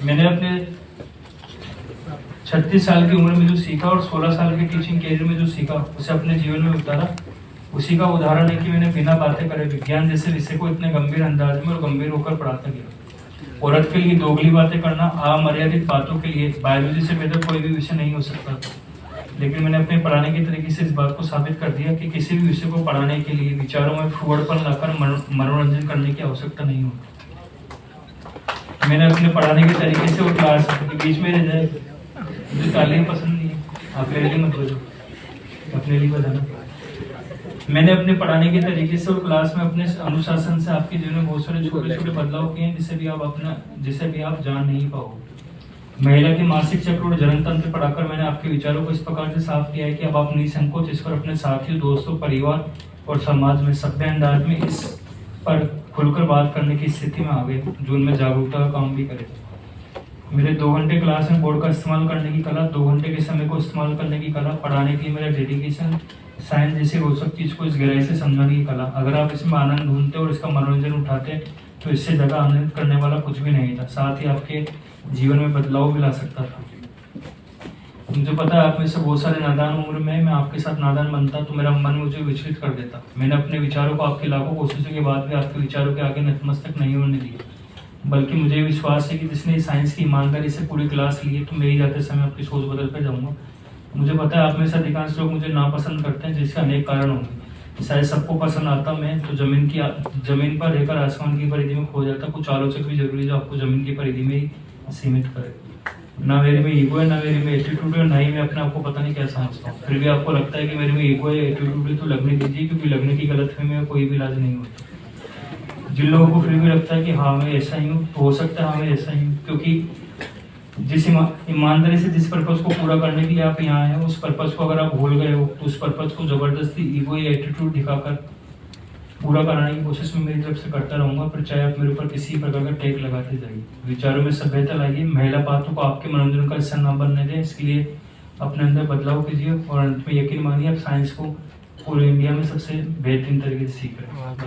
मैंने अपने 36 साल की उम्र में जो सीखा और 16 साल के टीचिंग कैरियर में जो सीखा उसे अपने जीवन में उतारा। उसी का उदाहरण है कि मैंने बिना बातें करे विज्ञान जैसे विषय को इतने गंभीर अंदाज में और गंभीर होकर पढ़ाता गया। औरत के लिए दोगली बातें करना, अमर्यादित बातों के लिए बायोलॉजी से बेहतर कोई भी विषय नहीं हो सकता था। लेकिन मैंने अपने पढ़ाने के तरीके से इस बात को साबित कर दिया कि किसी भी विषय को पढ़ाने के लिए विचारों में फुहड़पन लाकर मनोरंजन करने की आवश्यकता नहीं होती। मैंने अपने पढ़ाने के तरीके से और क्लास के बीच में रह जाए, मुझे तालीम पसंद नहीं है, आप मेरे लिए मत बोलो, अपने लिए बजाना। मैंने अपने पढ़ाने के तरीके से और क्लास में अपने अनुशासन से आपके जीवन में बहुत सारे छोटे छोटे बदलाव किए हैं जिसे भी आप जान नहीं पाओगे। महिला के मासिक चक्र और जनन तंत्र पढ़ाकर मैंने आपके विचारों को इस प्रकार से साफ किया है कि अब आप निसंकोच इस पर अपने साथियों, दोस्तों, परिवार और समाज में सभ्य अंदाज में इस पर खुलकर बात करने की स्थिति में आ गए जो उनमें जागरूकता का काम भी करे। मेरे 2 घंटे क्लास में बोर्ड का इस्तेमाल करने की कला, 2 घंटे के समय को इस्तेमाल करने की कला, पढ़ाने के लिए मेरा डेडिकेशन, साइंस जैसी रोचक चीज को इस गहराई से समझने की कला। अगर आप इसमें आनंद ढूंढते और इसका मनोरंजन उठाते तो इससे ज़्यादा आनंदित करने वाला कुछ भी नहीं था। साथ ही आपके जीवन में बदलाव भी ला सकता था। मुझे पता है आप में से बहुत सारे नादान उम्र में मैं आपके साथ नादान बनता तो मेरा मन मुझे विचलित कर देता। मैंने अपने विचारों को आपकी लाखों कोशिशों के बाद भी आपके विचारों के आगे नतमस्तक नहीं होने दिया। बल्कि मुझे विश्वास है कि जिसने साइंस की ईमानदारी से पूरी क्लास ली है तो मैं ही जाते समय आपकी सोच बदल कर जाऊंगा। मुझे पता है आप में से अधिकांश लोग मुझे नापसंद करते हैं, जिसके अनेक कारण होंगे। शायद सबको पसंद आता मैं तो जमीन पर रहकर आसमान की परिधि में खो जाता। कुछ आलोचक भी जरूरी जो आपको जमीन की परिधि में ही सीमित करे। ना मेरे में ईगो है, ना मेरे में एटीट्यूड है, ना ही मैं अपने आप को पता नहीं क्या समझता हूँ। फिर भी आपको लगता है कि मेरे में ईगो है, एटीट्यूड है तो लगने दीजिए, क्योंकि लगने की गलतफहमी में कोई भी इलाज नहीं होता। जिन लोगों को फिर भी लगता है कि हाँ मैं ऐसा ही हूँ, तो हो सकता है हाँ मैं ऐसा ही हूँ, क्योंकि जिस ईमानदारी से जिस पर्पज को पूरा करने के लिए आप यहाँ आए हैं उस पर्पज को अगर आप भूल गए हो तो उस पर्पज को जबरदस्ती ईगो या एटीट्यूड दिखाकर पूरा कराने की कोशिश में मेरी तरफ से करता रहूंगा। फिर चाहे आप मेरे ऊपर किसी प्रकार का टैग लगाते जाइए। विचारों में सभ्यता लाइए, महिला बातों को आपके मनोरंजन का हिस्सा न बनने दें। इसके लिए अपने अंदर बदलाव कीजिए और अंत में यकीन मानिए आप साइंस को पूरे इंडिया में सबसे बेहतरीन तरीके से सीख रहे हैं।